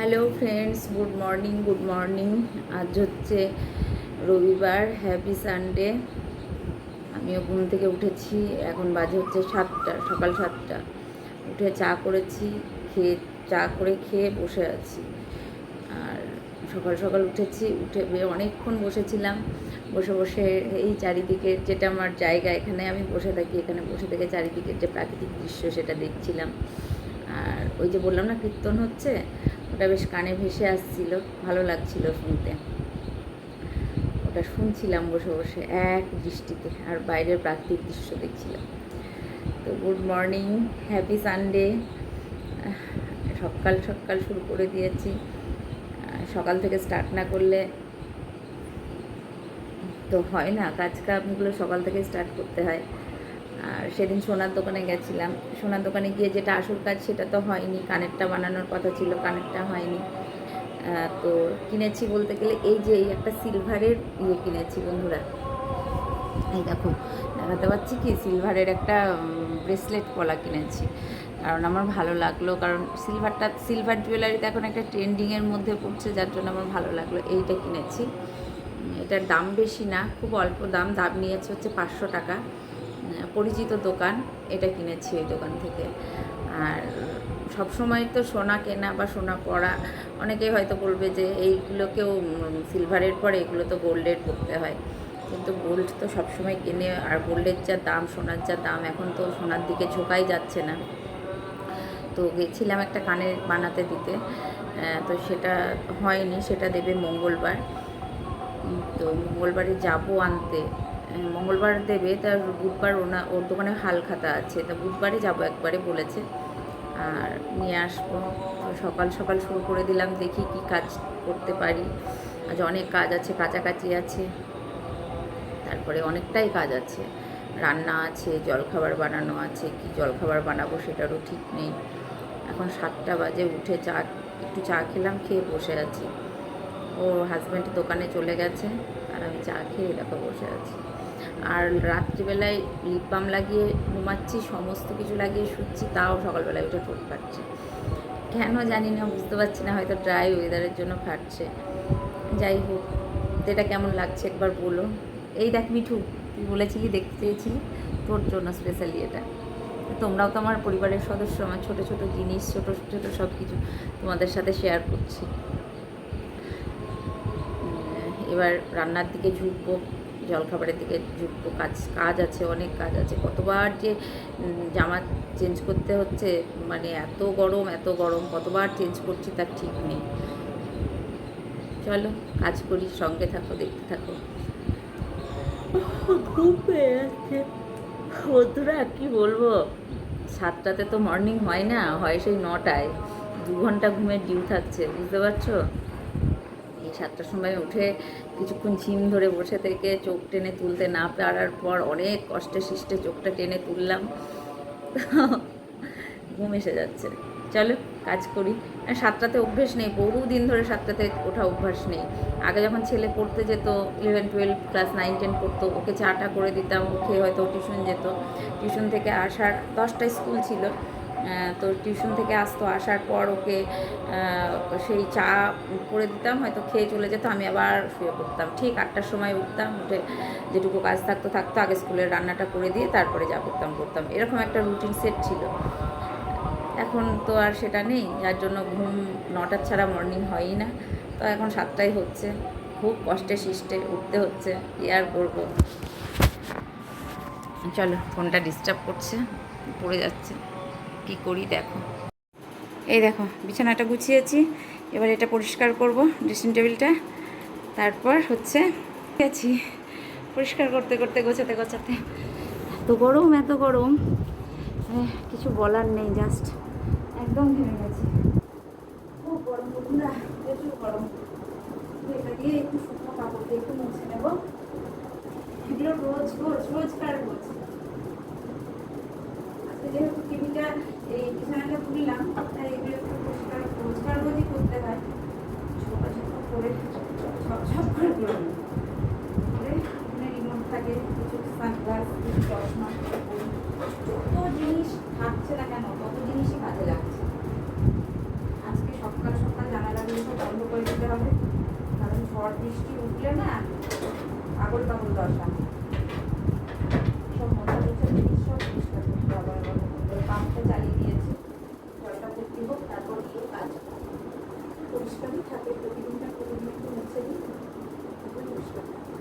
Hello friends, good morning. আজ হচ্ছে রবিবার, হ্যাপি সানডে। আমিও ঘুম থেকে উঠেছি, এখন বাজে হচ্ছে 7টা, সকাল 7টা। উঠে চা করেছি, চা করে খেয়ে বসে আছি। আর সকাল সকাল উঠেছি, উঠে অনেকক্ষণ বসেছিলাম। বসে এই চারিদিকের, যেটা আমার জায়গা, এখানে আমি বসে থাকি, এখানে বসে থেকে চারিদিকের যে প্রাকৃতিক দৃশ্য সেটা দেখছিলাম। আর ওই যে বললাম না কীর্তন হচ্ছে, ওটা বেশ কানে ভেসে আসছিল, ভালো লাগছিল শুনতে। ওটা শুনছিলাম বসে বসে এক দৃষ্টিতে, আর বাইরের প্রাকৃতিক দৃশ্য দেখছিলাম। তো গুড মর্নিং, হ্যাপি সানডে। সকাল সকাল শুরু করে দিয়েছি। সকাল থেকে স্টার্ট না করলে তো হয় না, কাজ কামগুলো সকাল থেকে স্টার্ট করতে হয়। আর সেদিন সোনার দোকানে গেছিলাম, সোনার দোকানে গিয়ে যেটা আসল কাজ সেটা তো হয়নি, কানেরটা বানানোর কথা ছিল, কানেরটা হয়নি। তো কিনেছি বলতে গেলে এই যে এই একটা সিলভারের কিনেছি বন্ধুরা। এই দেখো, দেখাতে পাচ্ছি কি, সিলভারের একটা ব্রেসলেট পলা কিনেছি, কারণ আমার ভালো লাগলো। কারণ সিলভার জুয়েলারিতে এখন একটা ট্রেন্ডিংয়ের মধ্যে পড়ছে, যার জন্য আমার ভালো লাগলো। এইটা কিনেছি। এটার দাম বেশি না, খুব অল্প দাম নিয়েছে হচ্ছে 500 টাকা। পরিচিত দোকান, এটা কিনেছি ওই দোকান থেকে। আর সবসময় তো সোনা কেনা বা সোনা পরা, অনেকেই হয়তো বলবে যে এইগুলোকেও সিলভারের পরে এগুলো তো গোল্ডের পরতে হয়, কিন্তু গোল্ড তো সবসময় কেনে। আর গোল্ডের যা দাম, সোনার যা দাম, এখন তো সোনার দিকে ঝোঁকাই যাচ্ছে না। তো গেছিলাম একটা কানের বানাতে দিতে, তো সেটা হয়নি, সেটা দেবে মঙ্গলবার। তো মঙ্গলবারে যাবো আনতে, মঙ্গলবার দেবে, তার বুধবার ওর দোকানে হাল খাতা আছে, তা বুধবারে যাবো একবারে বলেছে, আর নিয়ে আসবো। সকাল সকাল শুরু করে দিলাম, দেখি কি কাজ করতে পারি। আজ অনেক কাজ আছে, কাছাকাছি আছে, তারপরে অনেকটাই কাজ আছে, রান্না আছে, জলখাবার বানানো আছে। কি জলখাবার বানাবো সেটারও ঠিক নেই। এখন 7টা বাজে, উঠে একটু চা খেলাম, খেয়ে বসে আছি। ওর হাজব্যান্ড দোকানে চলে গেছে, আর আমি চা খেয়ে দেখো বসে আছি। আর রাত্রিবেলায় লিপ বাম লাগিয়ে ঘুমাচ্ছি, সমস্ত কিছু লাগিয়ে শুচ্ছি, তাও সকালবেলায় উঠে ঠোঁট ফাটছে। কেন জানি না, বুঝতে পারছি না, হয়তো ড্রাই ওয়েদারের জন্য ফাটছে। যাই হোক, এটা কেমন লাগছে একবার বলো। এই দেখ মিঠু, তুই বলেছিলি, দেখতে চেয়েছিলি, তোর জন্য স্পেশালি এটা। তোমরাও তো আমার পরিবারের সদস্য, আমার ছোটো ছোটো জিনিস, ছোটো ছোটো সব কিছু তোমাদের সাথে শেয়ার করছি। এবার রান্নার দিকে ঝুঁকবো, জলখাবারের দিকে ঝুঁকবো। কাজ আছে, অনেক কাজ আছে। কতবার যে জামা চেঞ্জ করতে হচ্ছে, মানে এত গরম, কতবার চেঞ্জ করছি তার ঠিক নেই। চলো কাজ করি, সঙ্গে থাকো, দেখতে থাকো। ঘুম পেয়ে যাচ্ছে বন্ধুরা, কী বলবো। 7টাতে তো মর্নিং হয় না, হয় সেই 9টায়। 2 ঘন্টা ঘুমের ডিউ থাকছে, বুঝতে পারছো। এই 7টার সময় উঠে কিছুক্ষণ ঝিম ধরে বসে থেকে চোখ টেনে তুলতে না পারার পর অনেক কষ্টে সৃষ্টে চোখটা টেনে তুললাম, ঘুম এসে যাচ্ছে। চলো কাজ করি। 7টাতে অভ্যেস নেই, বহুদিন ধরে 7টাতে ওঠা অভ্যাস নেই। আগে যখন ছেলে পড়তে যেত, 11, 12, ক্লাস 9, 10 পড়তো, ওকে চাটা করে দিতাম, ওকে হয়তো টিউশন যেত। টিউশন থেকে আসার 10টায় স্কুল ছিল, তো টিউশন থেকে আসতো, আসার পর ওকে সেই চা করে দিতাম, হয়তো খেয়ে চলে যেত, আমি আবার শুয়ে পড়তাম। ঠিক 8টার সময় উঠতাম, উঠে যেটুকু কাজ থাকতো আগে স্কুলের রান্নাটা করে দিয়ে তারপরে যা করতাম, এরকম একটা রুটিন সেট ছিল। এখন তো আর সেটা নেই, যার জন্য ঘুম 9টার ছাড়া মর্নিং হয়ই না। তো এখন 7টাই হচ্ছে, খুব কষ্টে সৃষ্টে উঠতে হচ্ছে, কি আর করবো। চলো, ফোনটা ডিস্টার্ব করছে, পড়ে যাচ্ছে, কি করি দেখো। এই দেখো, বিছানাটা গুছিয়েছি, এবার এটা পরিষ্কার করব, ড্রেসিং টেবিলটা। তারপর হচ্ছে গেছি পরিষ্কার করতে করতে, গোছাতে গোছাতে। এত গরম, কিছু বলার নেই, জাস্ট একদম ঘেমে গেছি। খুব গরম বন্ধুরা, প্রচুর গরম। এটা দিয়ে একটু শুকনো কাপড় দিয়ে একটু মুছে নেব। এগুলো রোজকার রোজ। আজকে যেহেতু টিভিটা, এই বিছানাটা তুললাম, তাই এগুলো একটু রোজকার রোজই করতে হয়। ছোটো ছোটো করে সব করে করে এখানে রিমোট থাকে, কিছু সানগ্লাস, কিছু চশমা, যত জিনিস থাকছে না কেন তত জিনিসই কাজে লাগছে। আজকে সকাল সকাল জানালা বৃষ্টি উঠলে না আগল পাগল দশা। সব মোছা মোছা জিনিস সব পরিষ্কার করতে হবে। পাম্পটা চালিয়ে দিয়েছি, জলটা ভর্তি হোক, তারপর গিয়ে কাজ পরিষ্কারই থাকে। প্রতিদিনটা প্রতিদিন একটু মুছে দিই, পরিষ্কার থাকে।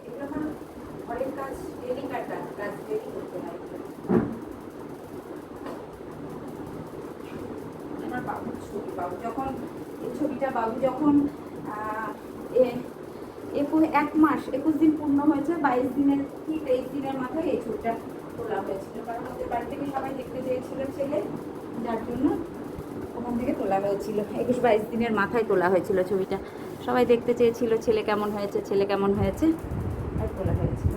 এগুলো আমার ঘরের কাজ, ডেলি কাজ ডেলি করতে হয়। আমার বাবুর ছবি, বাবু যখন এই ছবিটা বাবু যখন 1 মাস 21 দিন পূর্ণ হয়েছে, 22 দিনের কি 23 দিনের মাথায় এই ছবিটা তোলা হয়েছিল। কারণ ওদের বাড়ি থেকে সবাই দেখতে চেয়েছিল ছেলে, যার জন্য ওখান থেকে তোলা হয়েছিল। 21-22 দিনের মাথায় তোলা হয়েছিল ছবিটা। সবাই দেখতে চেয়েছিল ছেলে কেমন হয়েছে, ছেলে কেমন হয়েছে, আর তোলা হয়েছিল।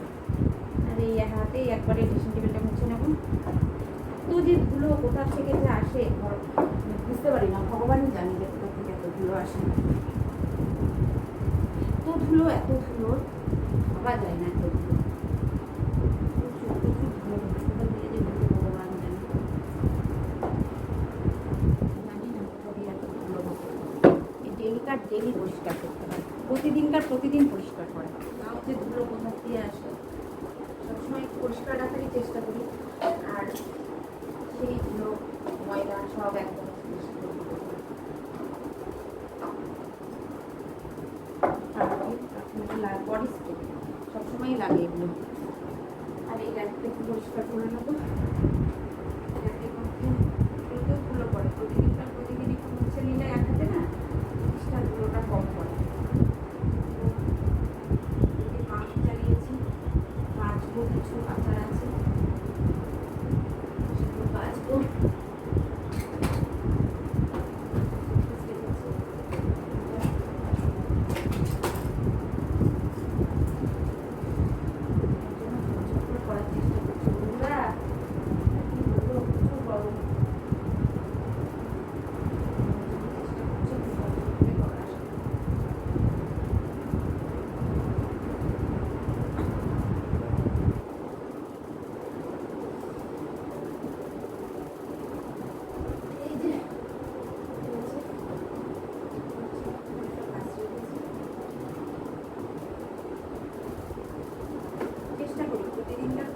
আর এই হাতেই একবারে ড্রেসিং টেবিলটা মুছে নেব। তো যে ধুলো কোথা থেকে যে আসে বুঝতে পারি না, ভগবানই জানি যে কোথা থেকে এত ধুলো আসে। এত ধুলো ভাবা যায় না। এত ধুলো কোথা দিয়ে যে ঢুকে ভগবান জানি, জানি না কোথা দিয়ে এত ধুলো ঢোকে। এই ডেলি পরিষ্কার করতে হয়, প্রতিদিন পরিষ্কার করে। না হচ্ছে ধুলো কোথা দিয়ে আসে, সবসময় পরিষ্কার রাখারই চেষ্টা করি। আর সেই ধুলো ময়লা সব একদম বডি স্প্রে সবসময়ই লাগে এগুলো। আর এই র্যাকটা একটু পরিষ্কার করে নেবো। এগুলোতেও ধুলো পড়ে, প্রতিদিন একটু মুছে নিলে এক হাতে না জিনিসটা ধুলোটা কম পড়ে। মাছ চালিয়েছি, কাচবো, কিছু কাচার আছে সেগুলো কাচবো।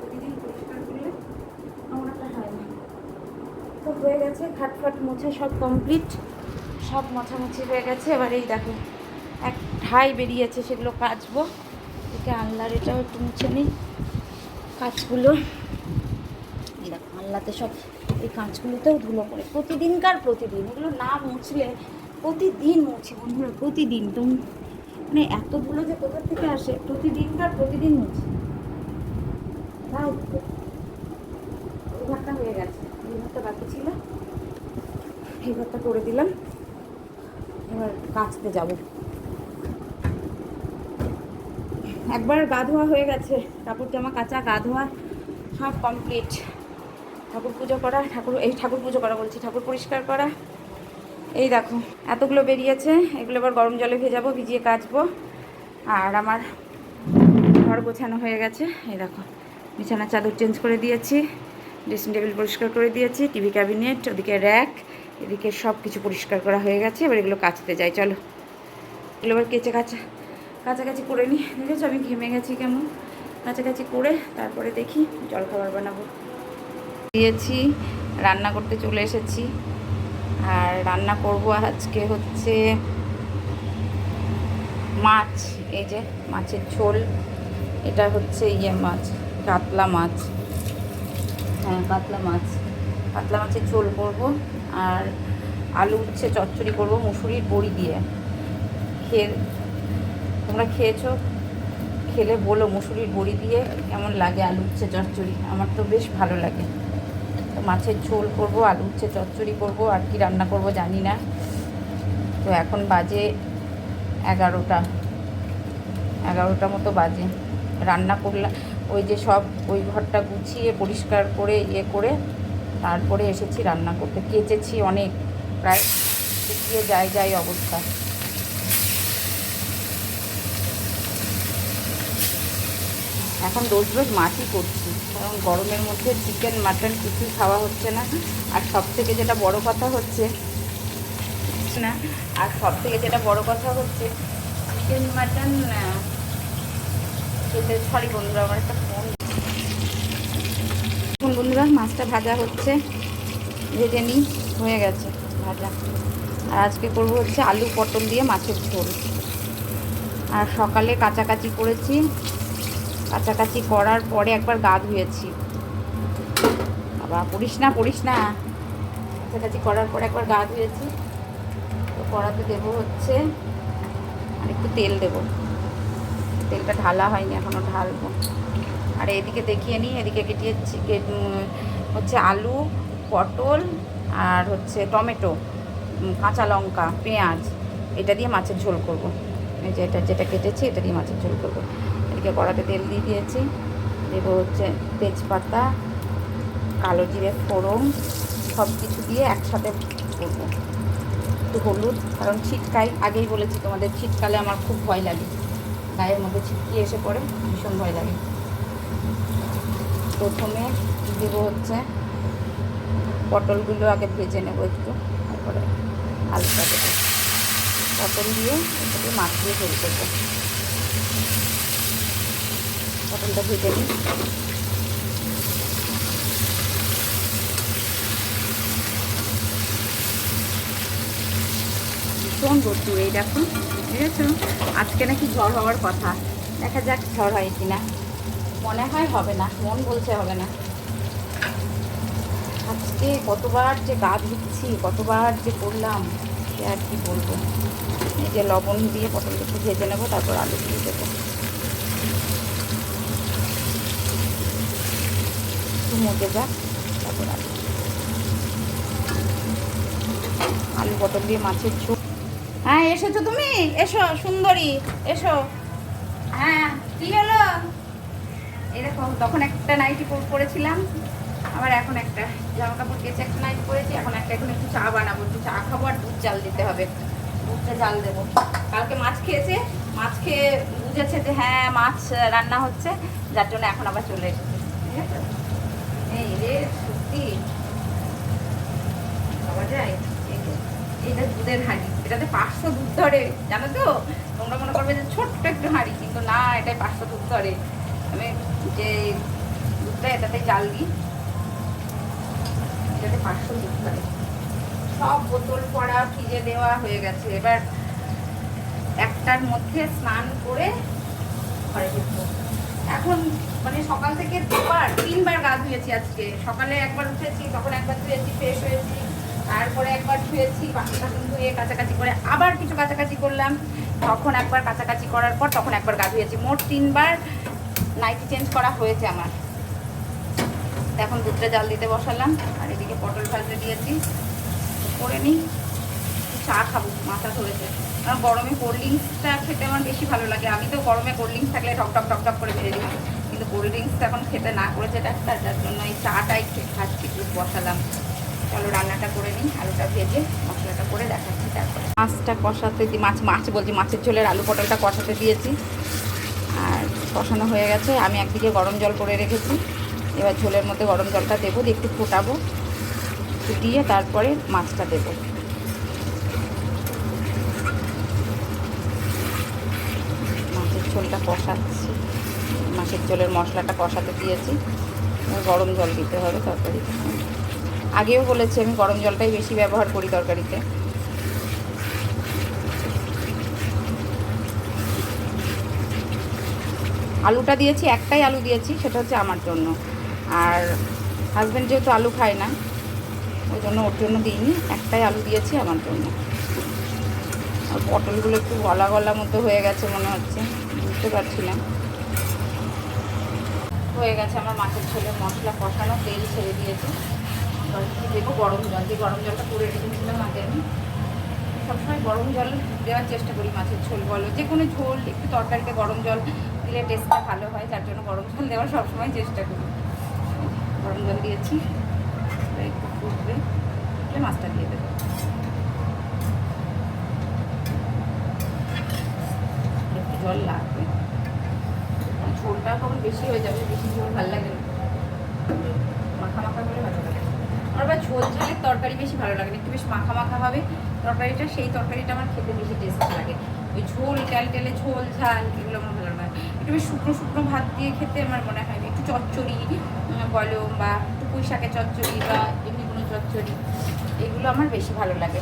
প্রতিদিন পরিষ্কার করলে নোংরাটা হয় না। তো হয়ে গেছে, খাটফাট মোছা সব কমপ্লিট, সব মোছামুছি হয়ে গেছে। এবার এই দেখো এক ঠাই বেরিয়েছে, সেগুলো কাচবো। এদিকে আনলার এটাও একটু মুছে নিই কাঁচগুলো। এই দেখো আনলাতে সব এই কাঁচগুলোতেও ধুলো পড়ে প্রতিদিন এগুলো না মুছলে। প্রতিদিন মুছি বন্ধুরা, প্রতিদিন। তো মানে এত ধুলো যে কোথা থেকে আসে, প্রতিদিন মুছি। তাই এই ঘরটা হয়ে গেছে, এই ঘরটা বাকি ছিল, এই ঘরটা করে দিলাম। এবার কাচতে যাব। একবার গা ধোয়া হয়ে গেছে, কাপড় জামা কাচা, গা ধোয়া সব কমপ্লিট। ঠাকুর পুজো করা, ঠাকুর পরিষ্কার করা। এই দেখো এতগুলো বেরিয়েছে, এগুলো এবার গরম জলে ভেজাবো, ভিজিয়ে কাচবো। আর আমার ঘর গোছানো হয়ে গেছে। এই দেখো বিছানার চাদর চেঞ্জ করে দিয়েছি, ড্রেসিং টেবিল পরিষ্কার করে দিয়েছি, টিভি ক্যাবিনেট, ওদিকে র্যাক, এদিকে সব কিছু পরিষ্কার করা হয়ে গেছে। এবার এগুলো কাচতে যাই, চলো। এগুলো এবার কাছাকাছি করে নিই। দেখেছো আমি ঘেমে গেছি কেমন। কাছাকাছি করে তারপরে দেখি জলখাবার বানাবো। দিয়েছি, রান্না করতে চলে এসেছি। আর রান্না করব আজকে হচ্ছে মাছ। এই যে মাছের ঝোল, এটা হচ্ছে মাছ, কাতলা মাছ। হ্যাঁ কাতলা মাছের ঝোল করব। আর আলু উচ্ছে চচ্চড়ি করব মুসুরির বড়ি দিয়ে। তোমরা খেয়েছো, খেলে বলো মুসুরির বড়ি দিয়ে কেমন লাগে আলু উচ্ছে চচ্চড়ি। আমার তো বেশ ভালো লাগে। তো মাছের ঝোল করব, আলু উচ্ছে চচ্চড়ি করব, আর কি রান্না করব জানি না। তো এখন বাজে 11টা মতো বাজে। রান্না করলাম, ওই যে সব ওই ঘরটা গুছিয়ে পরিষ্কার করে করে তারপরে এসেছি রান্না করতে। কেচেছি অনেক, প্রায় শুকিয়ে যায় অবস্থা। এখন রোজ মাছই করছি। কারণ গরমের মধ্যে চিকেন মাটন কিছুই খাওয়া হচ্ছে না। আর সব থেকে যেটা বড় কথা হচ্ছে চিকেন মাটন খেতে, সরি বন্ধুরা আমার একটা ফোন। এখন বন্ধুরা মাছটা ভাজা হচ্ছে, ভেজে নিই, হয়ে গেছে ভাজা। আর আজকে করবো হচ্ছে আলু পটল দিয়ে মাছের ঝোল। আর সকালে কাচাকাচি করেছি, কাচাকাচি করার পরে একবার গা ধুয়েছি। বাবা পড়িস না কাছাকাছি করার পর একবার গা ধুয়েছি। তো কড়াতে দেবো হচ্ছে আর একটু তেল দেবো, তেলটা ঢালা হয়নি, এখনও ঢালবো। আর এদিকে দেখিয়ে নিই, এদিকে হচ্ছে আলু, পটল আর হচ্ছে টমেটো, কাঁচা লঙ্কা, পেঁয়াজ, এটা দিয়ে মাছের ঝোল করব। এই যে যেটা কেটেছি এটা দিয়ে মাছের ঝোল করবো। এদিকে কড়াতে তেল দিয়ে দিয়েছি, দেবো হচ্ছে তেজপাতা, কালো জিরে ফোড়ন, সব কিছু দিয়ে একসাথে করবো। একটু হলুদ, কারণ ছিটকাই, আগেই বলেছি তোমাদের, ছিটকালে আমার খুব ভয় লাগে, গায়ের মধ্যে ছিটকিয়ে এসে পড়ে, ভীষণ ভয় লাগে। প্রথমে দেবো হচ্ছে পটলগুলো আগে ভেজে নেবো একটু, তারপরে আলুটা দেবো। পটল দিয়ে এটাকে মাছ দিয়ে ঝোল করবো। পটলটা ভেজে নিই। ভীষণ রোদ্দুর এই দেখো, ঠিক আছে। আজকে নাকি ঝড় হওয়ার কথা, দেখা যাক ঝড় হয় কিনা। মনে হয় হবে না, মন বলছে হবে না। আজকে কতবার যে গা ধুচ্ছি, কতবার যে করলাম, সে আর কি বলবো। এই যে লবণ দিয়ে পটলটা একটু ভেজে নেবো, তারপর আলু দিয়ে দেবো, একটু মজে যাক, তারপর আলু পটল দিয়ে মাছের ঝোল। হ্যাঁ এসেছো তুমি, এসো সুন্দরী, এসো। হ্যাঁ কী হলো? এরকম তখন একটা নাইটি পরেছিলাম, আবার এখন একটা জামা কাপড় কেচে একটা নাইটি পরেছি, এখন একটু চা বানাবো, একটু চা খাবো, আর দুধ জাল দিতে হবে, দুধটা জাল দেবো। কালকে মাছ খেয়েছে, মাছ খেয়ে বুঝেছে যে হ্যাঁ মাছ রান্না হচ্ছে, যার জন্য এখন আবার চলে এসেছে, ঠিক আছে। এই রে সত্যি পাওয়া যায়। এইটা দুধের হাঁড়ি, এটাতে 500 দুধ ধরে, জানো তো। তোমরা মনে করবে যে ছোট্ট একটু হাঁড়ি, কিন্তু না, এটাই 500 দুধ ধরে। আমি যে দুধটা এটাতে জাল দিই, এটাতে 500 দুধ ধরে। সব বোতল পড়া ফ্রিজে দেওয়া হয়ে গেছে। এবার একটার মধ্যে স্নান করে ঘরে ঢুকবো। এখন মানে সকাল থেকে 3বার গা ধুয়েছি আজকে। সকালে একবার উঠেছি, তখন একবার ধুয়েছি, ফ্রেশ হয়েছি, তারপরে একবার ধুয়েছি, বাসন ধুয়ে কাচাকাচি করে আবার কিছু কাচাকাচি করলাম, তখন একবার কাচাকাচি করার পর তখন একবার গা ধুয়েছি। মোট 3বার নাইটি চেঞ্জ করা হয়েছে আমার। এখন দুধটা জাল দিতে বসালাম, আর এদিকে পটল ভাজতে দিয়েছি। করে নিই, চা খাবো, মাথা ধরেছে। কারণ গরমে কোল্ড ড্রিঙ্কসটা খেতে আমার বেশি ভালো লাগে। আমি তো গরমে কোল্ড ড্রিঙ্কস থাকলে টক করে মেরে দিই, কিন্তু কোল্ড ড্রিঙ্কসটা এখন খেতে না করেছে ডাক্তার, যার জন্য এই চাটাই খাচ্ছি, দুধ বসালাম। চলো রান্নাটা করে নিই, আলুটা ভেজে মশলাটা করে দেখাচ্ছি। তারপরে মাছটা কষাতে দিই, মাছের ঝোলের আলু পটলটা কষাতে দিয়েছি, আর কষানো হয়ে গেছে। আমি একদিকে গরম জল করে রেখেছি, এবার ঝোলের মধ্যে গরম জলটা দেবো, দিয়ে একটু ফোটাবো, ফুটিয়ে তারপরে মাছটা দেবো। মাছের ঝোলটা কষাচ্ছি, মাছের ঝোলের মশলাটা কষাতে দিয়েছি, গরম জল দিতে হবে তরকারিতে। আগেও বলেছি আমি গরম জলটাই বেশি ব্যবহার করি তরকারিতে। আলুটা দিয়েছি, একটাই আলু দিয়েছি, সেটা হচ্ছে আমার জন্য। আর হাজব্যান্ড যেহেতু আলু খায় না, ওই জন্য ওর জন্য দিইনি, একটাই আলু দিয়েছি আমার জন্য। আর পটলগুলো একটু গলা গলা মতো হয়ে গেছে মনে হচ্ছে, বুঝতে পারছি না। হয়ে গেছে আমার মাছের ঝোলের মশলা কষানো, তেল ছেড়ে দিয়েছে। দেবো গরম জল, যে গরম জলটা করে রেখেছিলাম আগে। আমি সবসময় গরম জল দেওয়ার চেষ্টা করি, মাছের ঝোল বলো, যে কোনো ঝোল একটু তরকারিতে গরম জল দিলে টেস্টটা ভালো হয়, যার জন্য গরম জল দেওয়ার সবসময় চেষ্টা করি। গরম জল দিয়েছি, একটু ফুটবে, মাছটা দিয়ে দেবো। একটু জল লাগবে, ঝোলটা তখন বেশি হয়ে যাবে, বেশি ঝোল ভালো লাগে না। মাখা মাখা হলে ভালো লাগে। আমার আবার ঝোল ঝালের তরকারি বেশি ভালো লাগে না, একটু বেশ মাখা মাখা হবে তরকারিটা, সেই তরকারিটা আমার খেতে বেশি টেস্ট লাগে। ওই ঝোল টেলে ঝোল ঝাল এগুলো আমার ভালো লাগে। একটু বেশ শুকনো শুকনো ভাত দিয়ে খেতে আমার মনে হয় একটু চচ্চড়ি বলো, বা একটু পুঁই শাকের চচ্চড়ি বা এমনি কোনো চচ্চড়ি, এগুলো আমার বেশি ভালো লাগে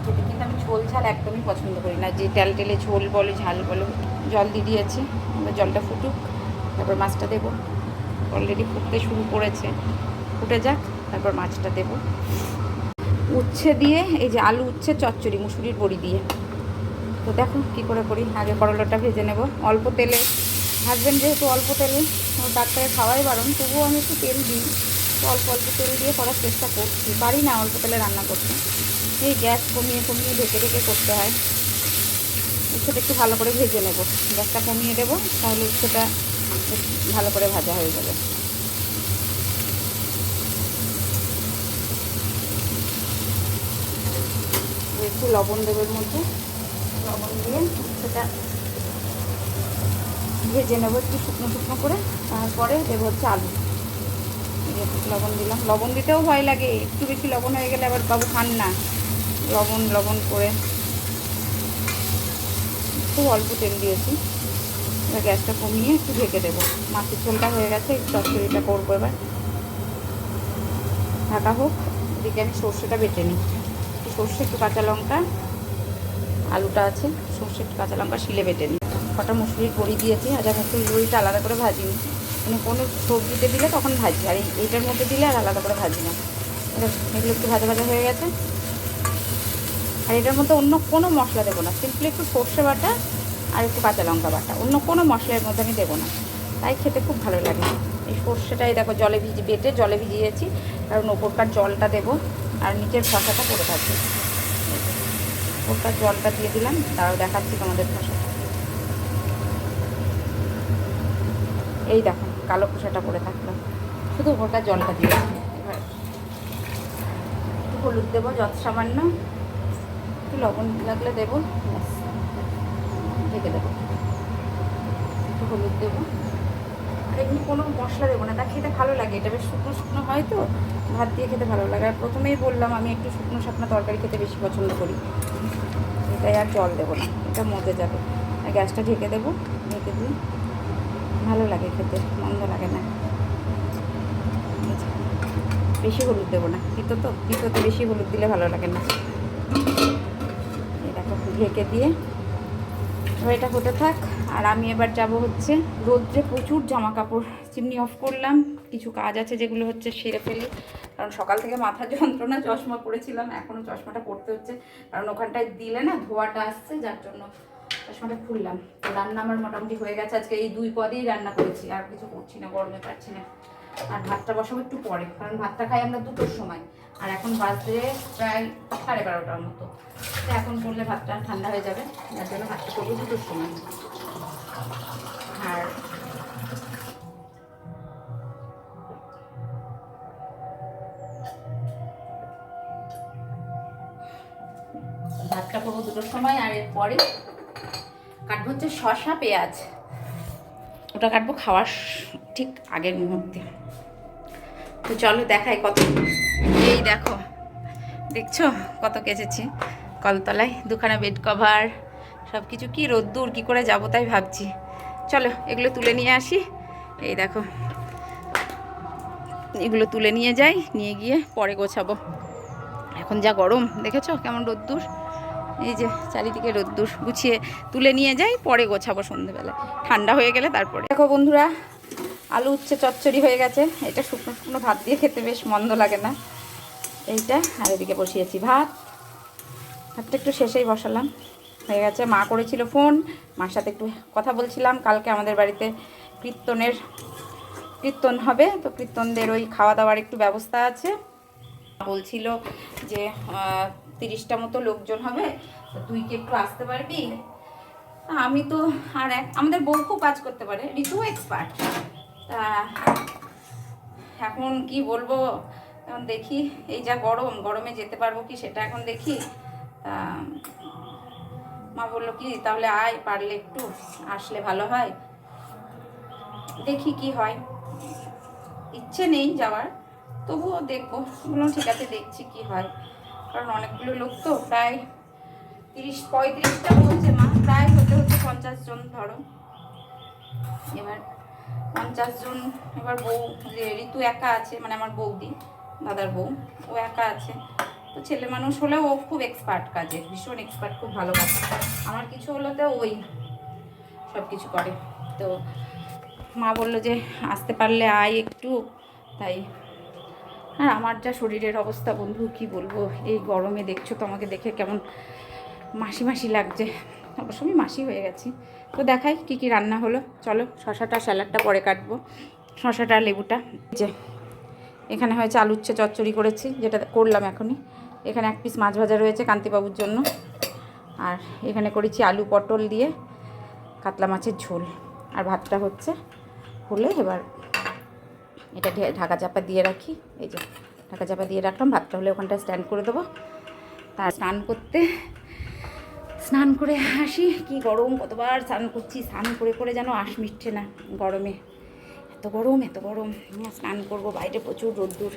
খেতে। কিন্তু আমি ঝোল ঝাল একদমই পছন্দ করি না। যে টেলে ঝোল বলো ঝাল বলো। জল দিয়ে দিয়েছি, এবার জলটা ফুটুক, তারপর মাছটা দেবো। অলরেডি ফুটতে শুরু করেছে, ফুটে যাক, তারপর মাছটা দেবো। উচ্ছে দিয়ে, এই যে আলু উচ্ছে চচ্চড়ি মুসুরির বড়ি দিয়ে। তো দেখো কী করে করি। আগে করলাটা ভেজে নেব অল্প তেলে। হাজব্যান্ড যেহেতু অল্প তেলে, ডাক্তারে খাওয়াই বারণ, তবুও আমি একটু তেল দিই। তো অল্প অল্প তেল দিয়ে করার চেষ্টা করছি, পারি না অল্প তেলে রান্না করতে। এই গ্যাস কমিয়ে কমিয়ে ঢেকে ঢেকে করতে হয়। উচ্ছেটা একটু ভালো করে ভেজে নেব, গ্যাসটা কমিয়ে দেবো, তাহলে উচ্ছেটা ভালো করে ভাজা হয়ে যাবে। একটু লবণ দেবো এর মধ্যে, লবণ দিয়ে উচ্ছেটা ভেজে নেবো একটু শুকনো শুকনো করে। তারপরে দেবো হচ্ছে আলু। লবণ দিলাম, লবণ দিতেও ভয় লাগে, একটু বেশি লবণ হয়ে গেলে আবার বাবু খান না। লবণ লবণ করে খুব অল্প তেল দিয়েছি। এবার গ্যাসটা কমিয়ে একটু ঢেকে দেবো। মাছের ঝোলটা হয়ে গেছে, চচ্চড়িটা করবো এবার। ঢাকা হোক, এদিকে আমি সর্ষেটা বেটে নিই। সর্ষে একটু কাঁচা লঙ্কা, আলুটা আছে, সর্ষে একটু কাঁচা লঙ্কা শিলে বেটে নিই। কটা মুসুরির বড়ি দিয়েছি, আচ্ছা মুসুরির বড়িটা আলাদা করে ভাজিনি, মানে কোনো সবজিতে দিলে তখন ভাজি, আর এইটার মধ্যে দিলে আর আলাদা করে ভাজি না। এগুলো একটু ভাজা ভাজা হয়ে গেছে। আর এটার মধ্যে অন্য কোনো মশলা দেবো না, সিম্পলি একটু সর্ষে বাটা আর একটু কাঁচা লঙ্কা বাটা, অন্য কোনো মশলার মধ্যে আমি দেবো না, তাই খেতে খুব ভালো লাগে। এই সর্ষেটাই দেখো জলে বেটে জলে ভিজিয়েছি, কারণ ওপরকার জলটা দেবো আর নিচের খসাটা পড়ে থাকবে। ওপরকার জলটা দিয়ে দিলাম, তারাও দেখাচ্ছি তোমাদের খসাটা। এই দেখো কালো খোসাটা পড়ে থাকলো, শুধু ওপরকার জলটা দিয়েছি। এবার একটু হলুদ দেবো যত সামান্য, একটু লবণ লাগলে দেবো, ঢেকে দেবো। একটু হলুদ দেবো, আর এমনি কোনো মশলা দেবো না, তা খেতে ভালো লাগে। এটা বেশ শুকনো শুকনো হয় তো, ভাত দিয়ে খেতে ভালো লাগে। আর প্রথমেই বললাম আমি একটু শুকনো শুকনো তরকারি খেতে বেশি পছন্দ করি, এটাই আর জল দেবো না, এটা মজে যাবে। আর গ্যাসটা ঢেকে দেবো, ঢেকে দিয়ে ভালো লাগে খেতে, মন্দ লাগে না। বেশি হলুদ দেবো না, তিতোতে বেশি হলুদ দিলে ভালো লাগে না। এটাকে ঢেকে দিয়ে এবার এটা হতে থাক। আর আমি এবার যাব হচ্ছে রোদ্রে, প্রচুর জামা কাপড়, চিমনি অফ করলাম, কিছু কাজ আছে যেগুলো হচ্ছে সেরে ফেলি। কারণ সকাল থেকে মাথা যন্ত্রণা, চশমা পরেছিলাম, এখনও চশমাটা পরতে হচ্ছে, কারণ ওখানটায় দিলে না ধোয়াটা আসছে, যার জন্য চশমাটা খুললাম। তো রান্না আমার মোটামুটি হয়ে গেছে, আজকে এই 2 পদেই রান্না করেছি, আর কিছু করছি না, গরমে পারছি না। আর ভাতটা বসাবো একটু পরে, কারণ ভাতটা খাই আমরা 2টোর সময়, আর এখন বাজে প্রায় 12:30টার মতো। তো এখন করলে ভাতটা ঠান্ডা হয়ে যাবে, যার জন্য ভাতটা করবো 2টোর সময়। আর ভাতটা করবো 2টোর সময়, আর এরপরে কাটবো হচ্ছে শসা পেঁয়াজ, ওটা কাটবো খাওয়ার ঠিক আগের মুহূর্তে। তো চলো দেখাই কত। এই দেখো, দেখছো কত কেচেছি কলতলায়, 2খানা বেড কভার, সব কিছু। কি রোদ্দুর, কী করে যাবো তাই ভাবছি। চলো এগুলো তুলে নিয়ে আসি। এই দেখো এগুলো তুলে নিয়ে যাই, নিয়ে গিয়ে পরে গোছাবো। এখন যা গরম দেখেছো, কেমন রোদ্দুর, এই যে চারিদিকে রোদ্দুর। গুছিয়ে তুলে নিয়ে যাই, পরে গোছাবো সন্ধ্যেবেলা, ঠান্ডা হয়ে গেলে তারপরে। দেখো বন্ধুরা, আলু উচ্ছে চচ্চড়ি হয়ে গেছে। এটা শুকনো শুকনো ভাত দিয়ে খেতে বেশ মন্দ লাগে না এইটা। আর এদিকে বসিয়েছি ভাতটা একটু শেষেই বসালাম, হয়ে গেছে। মা করেছিল ফোন, মার সাথে একটু কথা বলছিলাম। কালকে আমাদের বাড়িতে কীর্তন হবে, তো কীর্তনদের ওই খাওয়া দাওয়ার একটু ব্যবস্থা আছে। বলছিল যে 30টা মতো লোকজন হবে, তো তুই কি একটু আসতে পারবি? আমি তো, আর আমাদের বউ খুব কাজ করতে পারে, ঋতু এক্সপার্ট। তা এখন কি বলবো, এখন দেখি, এই যা গরমে যেতে পারবো কি সেটা এখন দেখি। তা মা বললো কি তাহলে আয়, পারলে একটু আসলে ভালো হয়, দেখি কি হয়। ইচ্ছে নেই যাওয়ার, তবুও দেখবো। বললাম ঠিক আছে, দেখছি কি হয়, কারণ অনেকগুলো লোক তো, প্রায় 30-35টা বলছে মা, প্রায় হতে 50 জন ধরো। এবার 50 জন, এবার বউ যে ঋতু একা আছে, মানে আমার বৌদি, দাদার বউ, ও একা আছে। তো ছেলে মানুষ হলেও ও খুব এক্সপার্ট কাজে, ভীষণ এক্সপার্ট, খুব ভালো কাজ। আমার কিছু হলো তো ওই সব কিছু করে। তো মা বললো যে আসতে পারলে আয় একটু, তাই। আর আমার যা শরীরের অবস্থা বন্ধু, কি বলবো, এই গরমে দেখছো তো আমাকে দেখে কেমন মাসি মাসি লাগছে। অবশ্য আমি মাসি হয়ে গেছি। তো দেখাই কি কি রান্না হলো, চলো। শশাটা, স্যালাডটা পরে কাটবো, শশাটা লেবুটা। যে এখানে হয়েছে আলু উচ্ছে চচ্চড়ি করেছি, যেটা করলাম এখনই। এখানে 1 পিস মাছ ভাজা রয়েছে কান্তিবাবুর জন্য। আর এখানে করেছি আলু পটল দিয়ে কাতলা মাছের ঝোল। আর ভাতটা হচ্ছে, হলে এবার এটা ঢাকা চাপা দিয়ে রাখি। এই যে ঢাকা চাপা দিয়ে রাখলাম, ভাতটা হলে ওখানটা স্ট্যান্ড করে দেবো। তার স্নান করে আসি। কি গরম, কতবার স্নান করছি, স্নান করে করে যেন আশ মিটছে না গরমে। এত গরম, এত গরম। স্নান করব, বাইরে প্রচুর রোদ্দুর।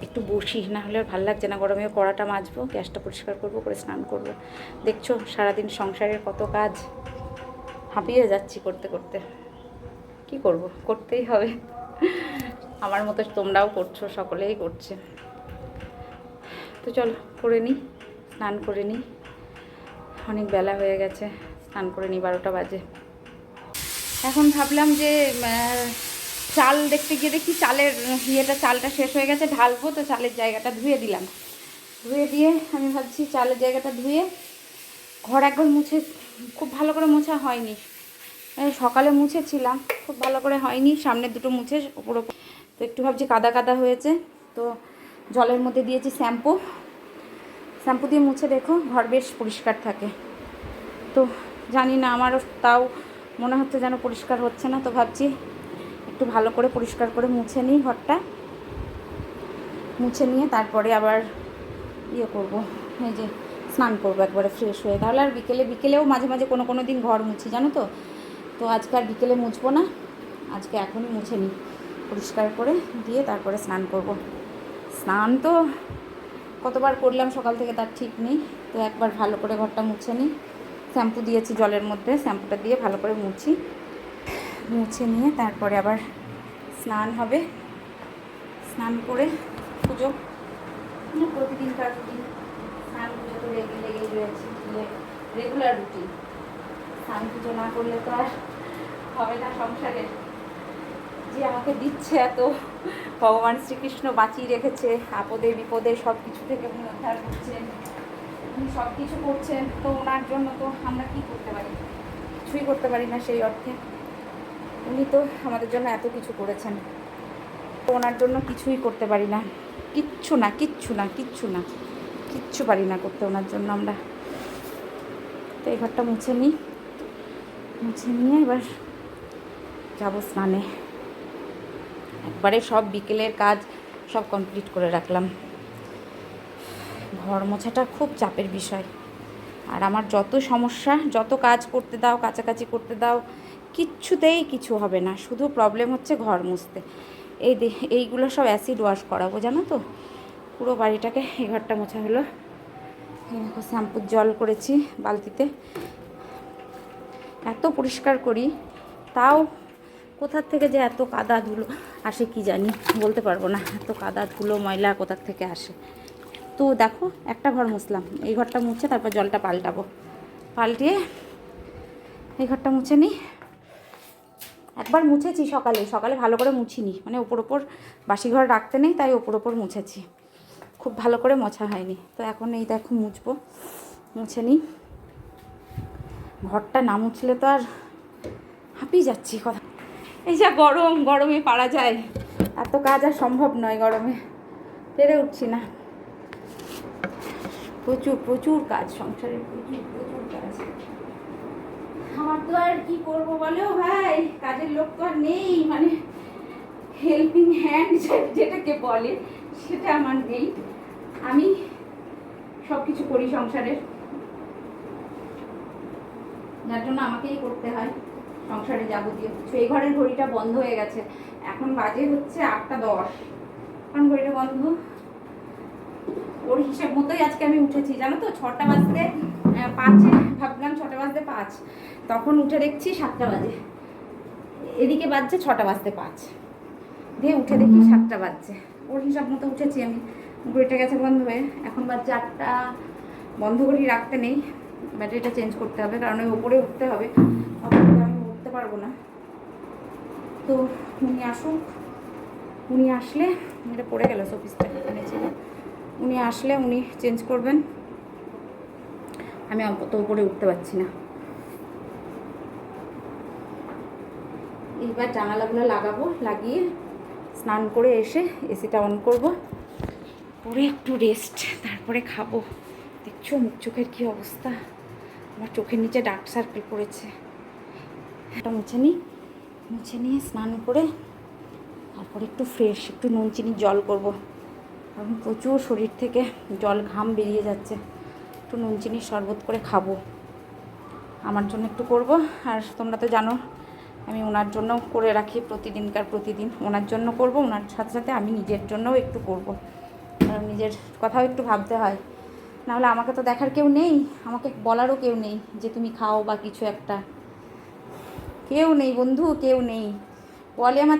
একটু বসি, না হলে আর ভালো লাগছে না গরমে। কড়াটা মাজবো, গ্যাসটা পরিষ্কার করবো, করে স্নান করব। দেখছো সারাদিন সংসারের কত কাজ, হাঁপিয়ে যাচ্ছি করতে করতে। কি করব, করতেই হবে। আমার মতো তোমরাও করছো, সকলেই করছে। তো চলো করে নিই, স্নান করে নিই। অনেক বেলা হয়ে গেছে, স্নান করে নিই, 12টা বাজে। এখন ভাবলাম যে চাল দেখতে গিয়ে দেখি চালের চালটা শেষ হয়ে গেছে, ঢালবো। তো চালের জায়গাটা ধুয়ে দিলাম। ধুয়ে দিয়ে আমি ভাবছি চালের জায়গাটা ধুয়ে ঘর একবার মুছে, খুব ভালো করে মোছা হয়নি। সকালে মুছেছিলাম, খুব ভালো করে হয়নি, সামনের দুটো মুছে ওপর। তো একটু ভাবছি কাদা কাদা হয়েছে। তো জলের মধ্যে দিয়েছি শ্যাম্পু দিয়ে মুছে দেখো ঘর বেশ পরিষ্কার থাকে। তো জানি না, আমারও তাও মনে হচ্ছে যেন পরিষ্কার হচ্ছে না। তো ভাবছি একটু ভালো করে পরিষ্কার করে মুছে নিই ঘরটা। মুছে নিয়ে তারপরে আবার করব, এই যে স্নান করবো একবারে ফ্রেশ হয়ে। তাহলে আর বিকেলেও মাঝে মাঝে কোনো দিন ঘর মুছি, জানো তো। তো আজকে আর বিকেলে মুছবো না, আজকে এখনই মুছে নিই পরিষ্কার করে দিয়ে, তারপরে স্নান করব। স্নান তো কতবার করলাম সকাল থেকে তার ঠিক নেই। তো একবার ভালো করে ঘরটা মুছে নিই। শ্যাম্পু দিয়েছি জলের মধ্যে, শ্যাম্পুটা দিয়ে ভালো করে মুছে নিয়ে তারপরে আবার স্নান হবে। স্নান করে পুজো, প্রতিদিনকার রুটিন। স্নান পুজো তো লেগেই রয়েছে, রেগুলার রুটিন। স্নান পুজো না করলে তো আর হবে না সংসারে। যে আমাকে দিচ্ছে এত, ভগবান শ্রীকৃষ্ণ বাঁচিয়ে রেখেছে আপদে বিপদে, সব কিছু থেকে উনি উদ্ধার করছেন, উনি সব কিছু করছেন। তো ওনার জন্য তো আমরা কি করতে পারি, কিছুই করতে পারি না সেই অর্থে। উনি তো আমাদের জন্য এত কিছু করেছেন, তো ওনার জন্য কিছুই করতে পারি না, কিচ্ছু পারি না করতে ওনার জন্য আমরা। তো এই ঘরটা মুছে নিয়ে এবার যাবো স্নানে। একবারে সব বিকেলের কাজ সব কমপ্লিট করে রাখলাম। ঘর মোছাটা খুব চাপের বিষয়। আর আমার যত সমস্যা, যত কাজ করতে দাও, কাছাকাছি করতে দাও, কিচ্ছুতেই কিছু হবে না। শুধু প্রবলেম হচ্ছে ঘর মুছতে। এইগুলো সব অ্যাসিড ওয়াশ করাবো, জানো তো। পুরো বাড়িটাকে, এই ঘরটা মোছা হলো। দেখো শ্যাম্পুর জল করেছি বালতিতে। এত পরিষ্কার করি, তাও কোথার থেকে যে এত কাদা ধুলো আসে কি জানি, বলতে পারবো না। এত কাদা ধুলো ময়লা কোথার থেকে আসে। তো দেখো একটা ঘর মুছলাম, এই ঘরটা মুছে তারপর জলটা পাল্টিয়ে এই ঘরটা মুছে নিই। একবার মুছেছি সকালে ভালো করে মুছিনি, মানে ওপর বাসি ঘর রাখতে নেই, তাই ওপর মুছেছি, খুব ভালো করে মোছা হয়নি। তো এখন এই দেখো মুছে নিই। ঘরটা না মুছলে তো আর হাঁপিয়ে যাচ্ছি কথা। এই যা গরমে পারা যায়, এত কাজ আর সম্ভব নয় গরমে, পেরে উঠছি না। প্রচুর কাজ সংসারের, প্রচুর কাজ। আমার তো আর কি করবো বলো ভাই, কাজের লোক তো আর নেই, মানে হেল্পিং হ্যান্ড যেটাকে বলে সেটা আমার নেই। আমি সব কিছু করি সংসারের, যার জন্য আমাকেই করতে হয়। সংসারে যাবতীয় কিছু। এই ঘরের ঘড়িটা বন্ধ হয়ে গেছে, এখন বাজে হচ্ছে 8টা 10, কারণ ঘড়িটা বন্ধ। ওর হিসেব মতোই আজকে আমি উঠেছি, জানো তো, 6টা বাজতে 5-এ, ভাবলাম 6টা বাজতে 5, তখন উঠে দেখছি 7টা বাজে, এদিকে বাজছে 6টা বাজতে 5, দিয়ে উঠে দেখি 7টা বাজছে। ওর হিসাব মতো উঠেছি আমি, ঘড়িটা গেছে বন্ধ হয়ে, এখন বাজছে 8টা। বন্ধ ঘড়ি রাখতে নেই, ব্যাটারিটা চেঞ্জ করতে হবে, কারণ ওই ওপরে উঠতে হবে, আমি উঠতে পারবো না। তো উনি আসুক, উনি আসলে, এটা পড়ে গেল শোপিসটা এখানে ছিল, উনি আসলে উনি চেঞ্জ করবেন, আমি অত উপরে উঠতে পারছি না। এইবার জানালাগুলো লাগাবো, লাগিয়ে স্নান করে এসে এসিটা অন করব, করে একটু রেস্ট, তারপরে খাবো। দেখছো মুখ চোখের কী অবস্থা, আমার চোখের নিচে ডার্ক সার্কেল পড়েছে। এটা মুছে নিই, মুছে নিয়ে স্নান করে তারপরে একটু ফ্রেশ, একটু নুন চিনির জল করব, কারণ প্রচুর শরীর থেকে জল ঘাম বেরিয়ে যাচ্ছে। একটু নুন চিনির শরবত করে খাবো, আমার জন্য একটু করব। আর তোমরা তো জানো আমি ওনার জন্য করে রাখি প্রতিদিন ওনার জন্য করব, ওনার সাথে সাথে আমি নিজের জন্যও একটু করব, কারণ নিজের কথাও একটু ভাবতে হয়, নাহলে আমাকে তো দেখার কেউ নেই, আমাকে বলারও কেউ নেই যে তুমি খাও বা কিছু একটা, কেউ নেই বন্ধু, কেউ নেই। বলে আমার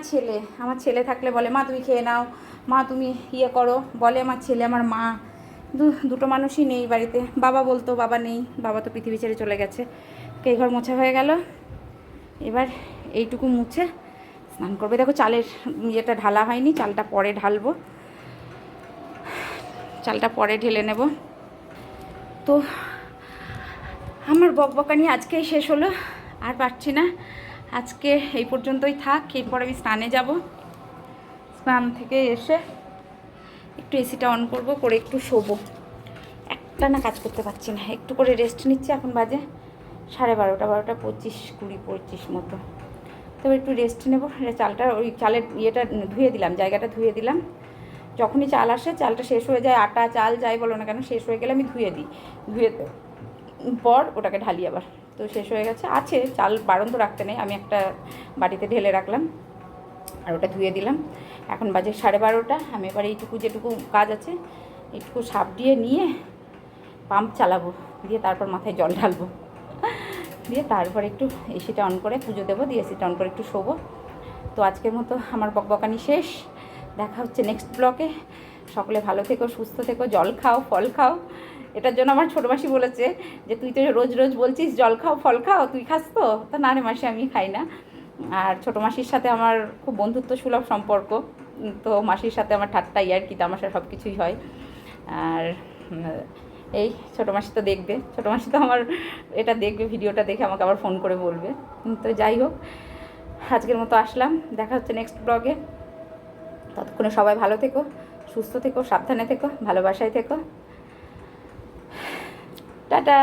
ছেলে থাকলে বলে মা তুমি খেয়ে নাও, মা তুমি ইয়ে করো, বলে আমার ছেলে, আমার মা, দুটো মানুষই নেই বাড়িতে। বাবা বলতো, বাবা নেই, বাবা তো পৃথিবী ছেড়ে চলে গেছে। এই ঘর মোছা হয়ে গেল, এবার এইটুকু মুছে স্নান করবে। দেখো চালের ইয়েটা ঢালা হয়নি, চালটা পরে ঢালবো, চালটা পরে ঢেলে নেব। তো আমার বকবকানি আজকেই শেষ হলো, আর পারছি না, আজকে এই পর্যন্তই থাক। এরপর আমি স্নানে যাব, স্নান থেকে এসে একটু এসিটা অন করব, করে একটু শোবো। একটা না কাজ করতে পারছি না, একটু করে রেস্ট নিচ্ছি। এখন বাজে 12:30, 20:25 মতো। তবে একটু রেস্ট নেবো। চালটা, ওই চালের ইয়েটা ধুয়ে দিলাম, জায়গাটা ধুয়ে দিলাম। যখনই চাল আসে, চালটা শেষ হয়ে যায়, আটা চাল যাই বলো না কেন, শেষ হয়ে গেলে আমি ধুয়ে দিই, ধুয়ে পর ওটাকে ঢালি আবার। তো শেষ হয়ে গেছে, আছে চাল, বারণ তো রাখতে নেই, আমি একটা বাটিতে ঢেলে রাখলাম আর ওটা ধুয়ে দিলাম। এখন বাজে 12:30, আমি এবার এইটুকু যেটুকু কাজ আছে এইটুকু সাপ দিয়ে নিয়ে পাম্প চালাবো, দিয়ে তারপর মাথায় জল ঢালবো, দিয়ে তারপর একটু এসিটা অন করে পুজো দেবো, দিয়ে এসিটা অন করে একটু শোবো। তো আজকের মতো আমার বকবকানি শেষ, দেখা হচ্ছে নেক্সট ব্লকে। সকলে ভালো থেকো, সুস্থ থেকো, জল খাও, ফল খাও। এটার জন্য আমার ছোটো মাসি বলেছে যে তুই তো রোজ রোজ বলছিস জল খাও, ফল খাও, তুই খাস তো? তা না রে মাসি, আমি খাই না। আর ছোটো মাসির সাথে আমার খুব বন্ধুত্ব সুলভ সম্পর্ক, তো মাসির সাথে আমার ঠাট্টা ইয়ার্কি তামাশা সব কিছুই হয়। আর এই ছোটো মাসি তো দেখবে, ছোটো মাসি তো আমার এটা দেখবে, ভিডিওটা দেখে আমাকে আবার ফোন করে বলবে। তো যাই হোক, আজকের মতো আসলাম, দেখা হচ্ছে নেক্সট ব্লগে। ততক্ষণে সবাই ভালো থেকো, সুস্থ থেকো, সাবধানে থেকো, ভালোবাসায় থেকো, টাটা।